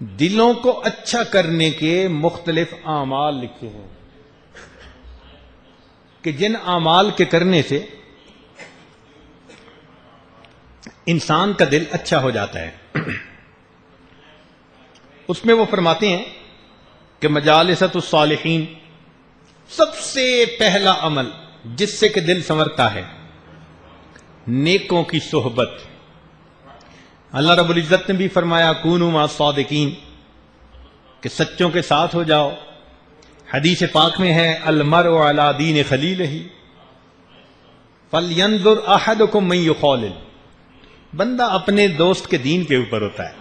دلوں کو اچھا کرنے کے مختلف اعمال لکھے ہیں کہ جن اعمال کے کرنے سے انسان کا دل اچھا ہو جاتا ہے. اس میں وہ فرماتے ہیں کہ مجالست الصالحین، سب سے پہلا عمل جس سے کہ دل سنورتا ہے، نیکوں کی صحبت. اللہ رب العزت نے بھی فرمایا کونوا مع الصادقین، کہ سچوں کے ساتھ ہو جاؤ. حدیث پاک میں ہے المرء علی دین خلیلہ فلینظر احدکم من یخالل، بندہ اپنے دوست کے دین کے اوپر ہوتا ہے.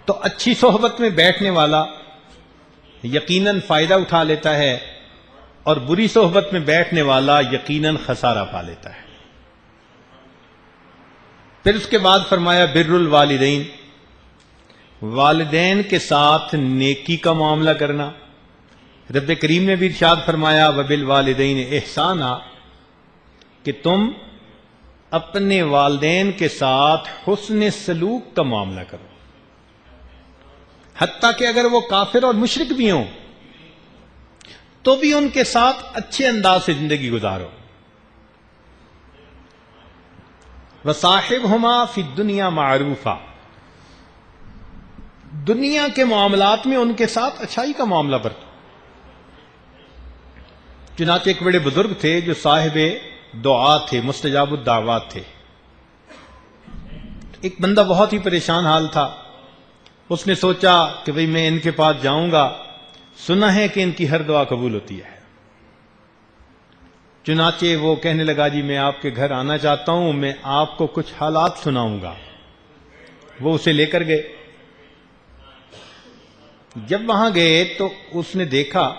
تو اچھی صحبت میں بیٹھنے والا یقیناً فائدہ اٹھا لیتا ہے، اور بری صحبت میں بیٹھنے والا یقیناً خسارہ پا لیتا ہے. پھر اس کے بعد فرمایا بر الوالدین، والدین کے ساتھ نیکی کا معاملہ کرنا. رب کریم نے بھی ارشاد فرمایا وبالوالدین احسانا، کہ تم اپنے والدین کے ساتھ حسن سلوک کا معاملہ کرو، حتیٰ کہ اگر وہ کافر اور مشرک بھی ہوں تو بھی ان کے ساتھ اچھے انداز سے زندگی گزارو. وصاحبہما فی الدنیا معروفا، دنیا کے معاملات میں ان کے ساتھ اچھائی کا معاملہ برتو. چنانچہ ایک بڑے بزرگ تھے جو صاحب دعا تھے، مستجاب الدعوات تھے. ایک بندہ بہت ہی پریشان حال تھا. اس نے سوچا کہ بھئی میں ان کے پاس جاؤں گا، سنا ہے کہ ان کی ہر دعا قبول ہوتی ہے. چنانچہ وہ کہنے لگا جی میں آپ کے گھر آنا چاہتا ہوں، میں آپ کو کچھ حالات سناؤں گا. وہ اسے لے کر گئے. جب وہاں گئے تو اس نے دیکھا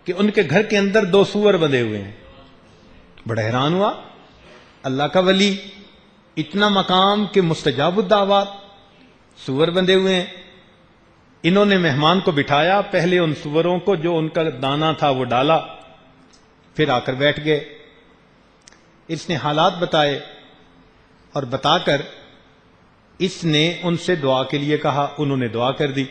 کہ ان کے گھر کے اندر 2 سور بندھے ہوئے ہیں. بڑا حیران ہوا، اللہ کا ولی، اتنا مقام کہ مستجاب الدعوات، سور بندھے ہوئے ہیں. انہوں نے مہمان کو بٹھایا، پہلے ان سوروں کو جو ان کا دانہ تھا وہ ڈالا، پھر آ کر بیٹھ گئے. اس نے حالات بتائے اور بتا کر اس نے ان سے دعا کے لیے کہا. انہوں نے دعا کر دی.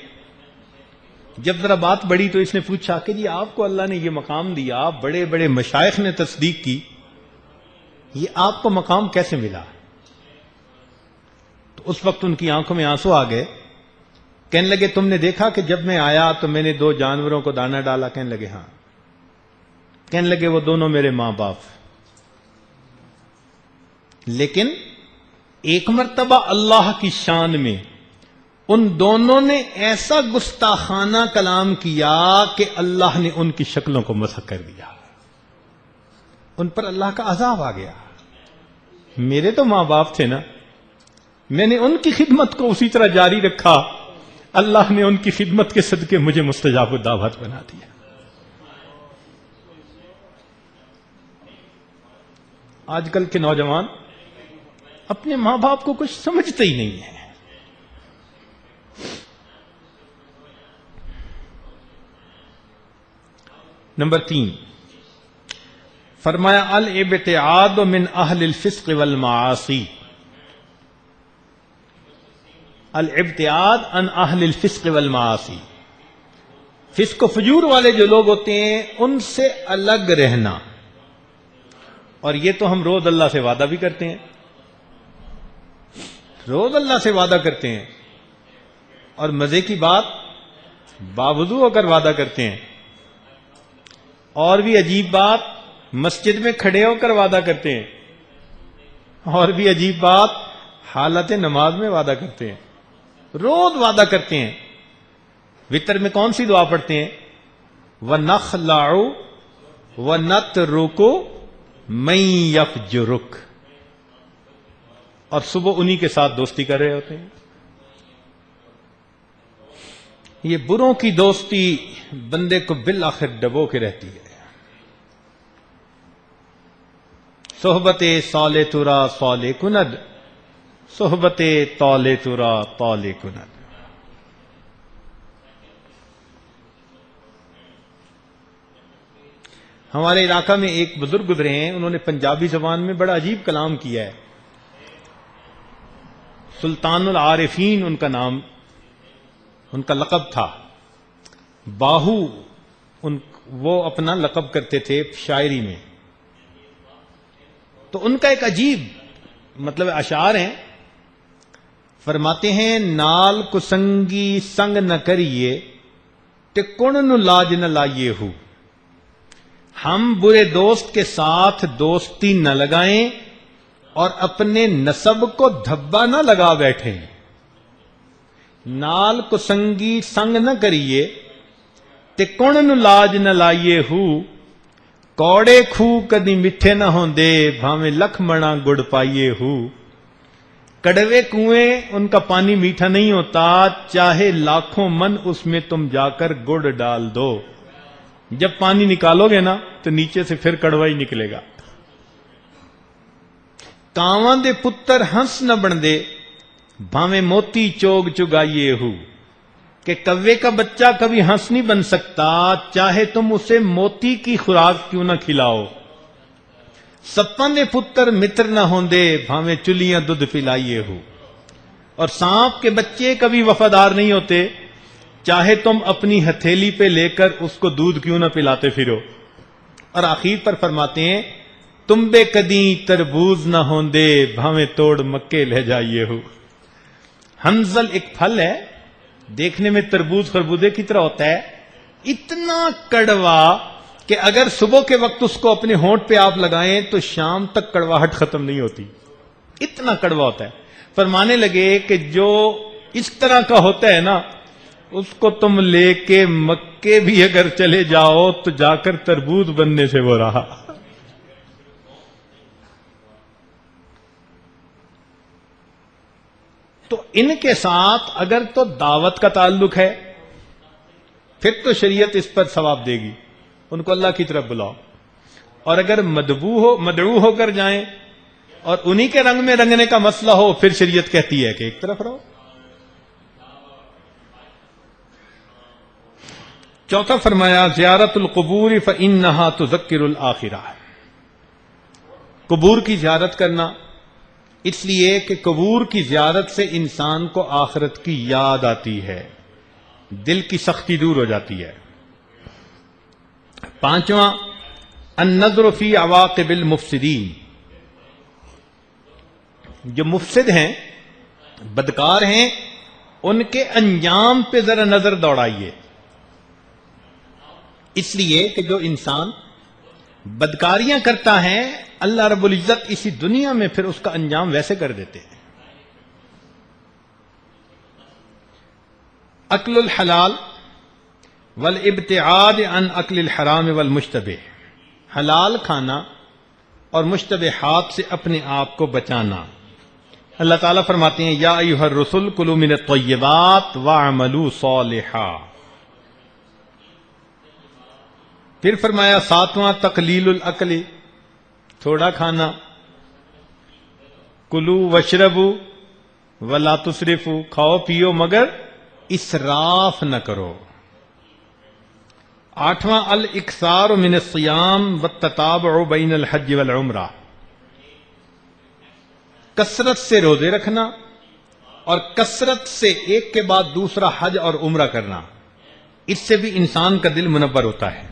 جب ذرا بات بڑھی تو اس نے پوچھا کہ جی آپ کو اللہ نے یہ مقام دیا، بڑے بڑے مشائخ نے تصدیق کی، یہ آپ کو مقام کیسے ملا؟ تو اس وقت ان کی آنکھوں میں آنسو آ گئے. کہنے لگے تم نے دیکھا کہ جب میں آیا تو میں نے 2 جانوروں کو دانہ ڈالا؟ کہنے لگے ہاں. کہنے لگے وہ دونوں میرے ماں باپ، لیکن ایک مرتبہ اللہ کی شان میں ان دونوں نے ایسا گستاخانہ کلام کیا کہ اللہ نے ان کی شکلوں کو مسخ کر دیا، ان پر اللہ کا عذاب آ گیا. میرے تو ماں باپ تھے نا، میں نے ان کی خدمت کو اسی طرح جاری رکھا، اللہ نے ان کی خدمت کے صدقے مجھے مستجاب الدعوت بنا دیا. آج کل کے نوجوان اپنے ماں باپ کو کچھ سمجھتے ہی نہیں ہیں. نمبر 3 فرمایا الابتعاد من اہل الفسق والمعاصی، الابتعاد عن اہل الفسق والمعاصی، فسق و فجور والے جو لوگ ہوتے ہیں ان سے الگ رہنا. اور یہ تو ہم روز اللہ سے وعدہ بھی کرتے ہیں، روز اللہ سے وعدہ کرتے ہیں، اور مزے کی بات باوضو ہو کر وعدہ کرتے ہیں. اور بھی عجیب بات مسجد میں کھڑے ہو کر وعدہ کرتے ہیں، اور بھی عجیب بات حالت نماز میں وعدہ کرتے ہیں، روز وعدہ کرتے ہیں. وتر میں کون سی دعا پڑھتے ہیں؟ وَنَخْلَعُ وَنَتْرُكُ مَن يَفْجُرُكَ، اور صبح انہی کے ساتھ دوستی کر رہے ہوتے ہیں. یہ بروں کی دوستی بندے کو بالآخر ڈبو کے رہتی ہے. صحبت صالح ترا صالح کند، صحبت طال ترا طال کند. ہمارے علاقہ میں ایک بزرگ گزرے ہیں، انہوں نے پنجابی زبان میں بڑا عجیب کلام کیا ہے. سلطان العارفین ان کا نام. ان کا لقب تھا باہو، وہ اپنا لقب کرتے تھے شاعری میں. تو ان کا ایک عجیب مطلب اشعار ہیں. فرماتے ہیں نال کو سنگی سنگ نہ کریے تے کون نو لاج نہ لائیے ہو. ہم برے دوست کے ساتھ دوستی نہ لگائیں اور اپنے نسب کو دھبا نہ لگا بیٹھیں. نال کو سنگی سنگ نہ کریے تے کون نو لاج نہ لائیے ہو. کوڑے کھو کدی میٹھے نہ ہوندے بھاویں لکھ منا گڑ پائیے ہو. کڑوے کنویں ان کا پانی میٹھا نہیں ہوتا چاہے لاکھوں من اس میں تم جا کر گڑ ڈال دو. جب پانی نکالو گے نا تو نیچے سے پھر کڑوا ہی نکلے گا. کاواں دے پتر ہنس نہ بن دے بھاویں موتی چوگ چگائیے ہو. کہ کوے کا بچہ کبھی ہنس نہیں بن سکتا چاہے تم اسے موتی کی خوراک کیوں نہ کھلاؤ. سپاں دے پتر متر نہ ہوندے بھاویں چلیاں دودھ پلائیے ہو. اور سانپ کے بچے کبھی وفادار نہیں ہوتے چاہے تم اپنی ہتھیلی پہ لے کر اس کو دودھ کیوں نہ پلاتے پھرو. اور آخر پر فرماتے ہیں تم بے کدیں تربوز نہ ہوندے بھاویں توڑ مکے لے جائیے ہو. ہنزل ایک پھل ہے، دیکھنے میں تربوز خربوزے کی طرح ہوتا ہے، اتنا کڑوا کہ اگر صبح کے وقت اس کو اپنے ہونٹ پہ آپ لگائیں تو شام تک کڑواہٹ ختم نہیں ہوتی، اتنا کڑوا ہوتا ہے. فرمانے لگے کہ جو اس طرح کا ہوتا ہے نا اس کو تم لے کے مکے بھی اگر چلے جاؤ تو جا کر تربوز بننے سے وہ رہا. تو ان کے ساتھ اگر تو دعوت کا تعلق ہے پھر تو شریعت اس پر ثواب دے گی، ان کو اللہ کی طرف بلاؤ. اور اگر مدعو ہو کر جائیں اور انہی کے رنگ میں رنگنے کا مسئلہ ہو پھر شریعت کہتی ہے کہ ایک طرف رہو. چوتھا فرمایا زیارت القبور فإنها تذکر الآخرہ. قبور کی زیارت کرنا اس لیے کہ قبور کی زیارت سے انسان کو آخرت کی یاد آتی ہے، دل کی سختی دور ہو جاتی ہے. پانچواں النظر فی عواقب المفسدین. جو مفسد ہیں، بدکار ہیں، ان کے انجام پہ ذرا نظر دوڑائیے. اس لیے کہ جو انسان بدکاریاں کرتا ہے اللہ رب العزت اسی دنیا میں پھر اس کا انجام ویسے کر دیتے ہیں. اکل الحلال والابتعاد عن اکل الحرام والمشتبہ. حلال کھانا اور مشتبہات سے اپنے آپ کو بچانا. اللہ تعالیٰ فرماتے ہیں یا ایھا الرسل کلوا من الطیبات واعملوا صالحا. پھر فرمایا ساتواں تقلیل الاکل، تھوڑا کھانا. کلو وشربو ولا تسرفو، کھاؤ پیو مگر اسراف نہ کرو. آٹھواں الاکثار من الصیام والتتابع بین الحج والعمرہ. کثرت سے روزے رکھنا اور کثرت سے ایک کے بعد دوسرا حج اور عمرہ کرنا، اس سے بھی انسان کا دل منور ہوتا ہے.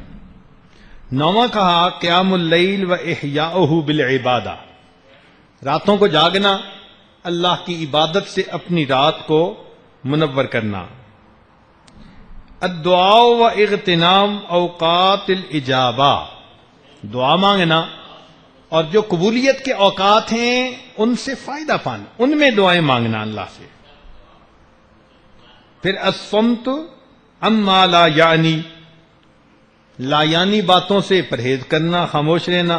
نواں کہا قیام اللیل و احیاؤہ بالعبادہ. راتوں کو جاگنا، اللہ کی عبادت سے اپنی رات کو منور کرنا. الدعاء و اغتنام اوقات الاجابہ. دعا مانگنا اور جو قبولیت کے اوقات ہیں ان سے فائدہ پانا، ان میں دعائیں مانگنا اللہ سے. پھر الصمت عما لا یعنی، لا یعنی باتوں سے پرہیز کرنا، خاموش رہنا.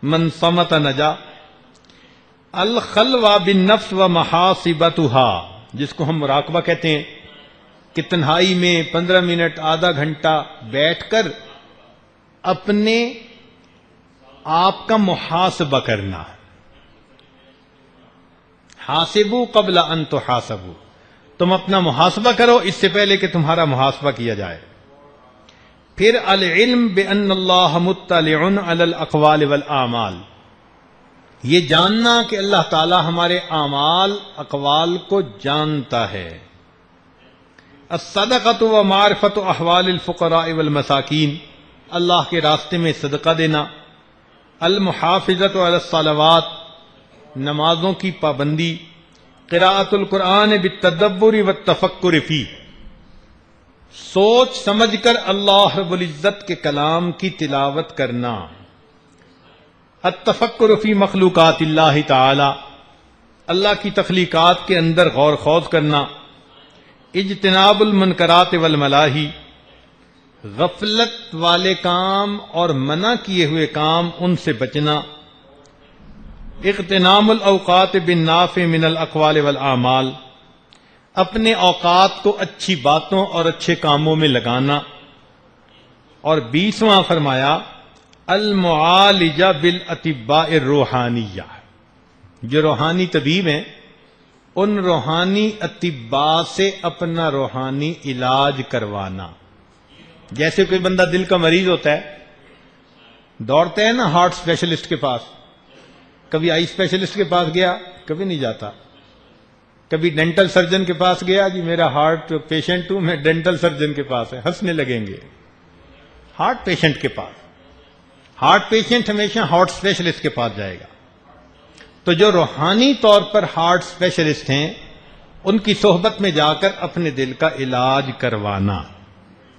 من صمت نجا. الخلوہ بالنفس و محاسبتها، جس کو ہم مراقبہ کہتے ہیں کہ تنہائی میں 15 منٹ آدھا گھنٹہ بیٹھ کر اپنے آپ کا محاسبہ کرنا. حاسبوا قبل ان تحاسبوا، تم اپنا محاسبہ کرو اس سے پہلے کہ تمہارا محاسبہ کیا جائے. پھر العلم بان اللہ مطلع علی الاقوال والاعمال، یہ جاننا کہ اللہ تعالی ہمارے اعمال اقوال کو جانتا ہے. الصدقۃ و معرفت احوال الفقراء والمساکین، اللہ کے راستے میں صدقہ دینا، المحافظۃ علی الصلوات، نمازوں کی پابندی، قراءۃ القرآن بالتدبر والتفکر فیہ، سوچ سمجھ کر اللہ رب العزت کے کلام کی تلاوت کرنا، التفکر فی مخلوقات اللہ تعالی، اللہ کی تخلیقات کے اندر غور خوض کرنا، اجتناب المنکرات والملاہی، غفلت والے کام اور منع کیے ہوئے کام ان سے بچنا، اغتنام الاوقات بالنافع من الاقوال والاعمال، اپنے اوقات کو اچھی باتوں اور اچھے کاموں میں لگانا، اور 20واں فرمایا المعالجہ بالاطباء الروحانیہ، جو روحانی طبیب ہیں ان روحانی اطباء سے اپنا روحانی علاج کروانا۔ جیسے کوئی بندہ دل کا مریض ہوتا ہے، دوڑتے ہیں نا ہارٹ اسپیشلسٹ کے پاس، کبھی آئی اسپیشلسٹ کے پاس گیا، کبھی نہیں جاتا، کبھی ڈینٹل سرجن کے پاس گیا، جی میرا ہارٹ پیشنٹ ہوں میں ڈینٹل سرجن کے پاس ہے، ہنسنے لگیں گے۔ ہارٹ پیشنٹ کے پاس، ہارٹ پیشنٹ ہمیشہ ہارٹ اسپیشلسٹ کے پاس جائے گا۔ تو جو روحانی طور پر ہارٹ اسپیشلسٹ ہیں ان کی صحبت میں جا کر اپنے دل کا علاج کروانا۔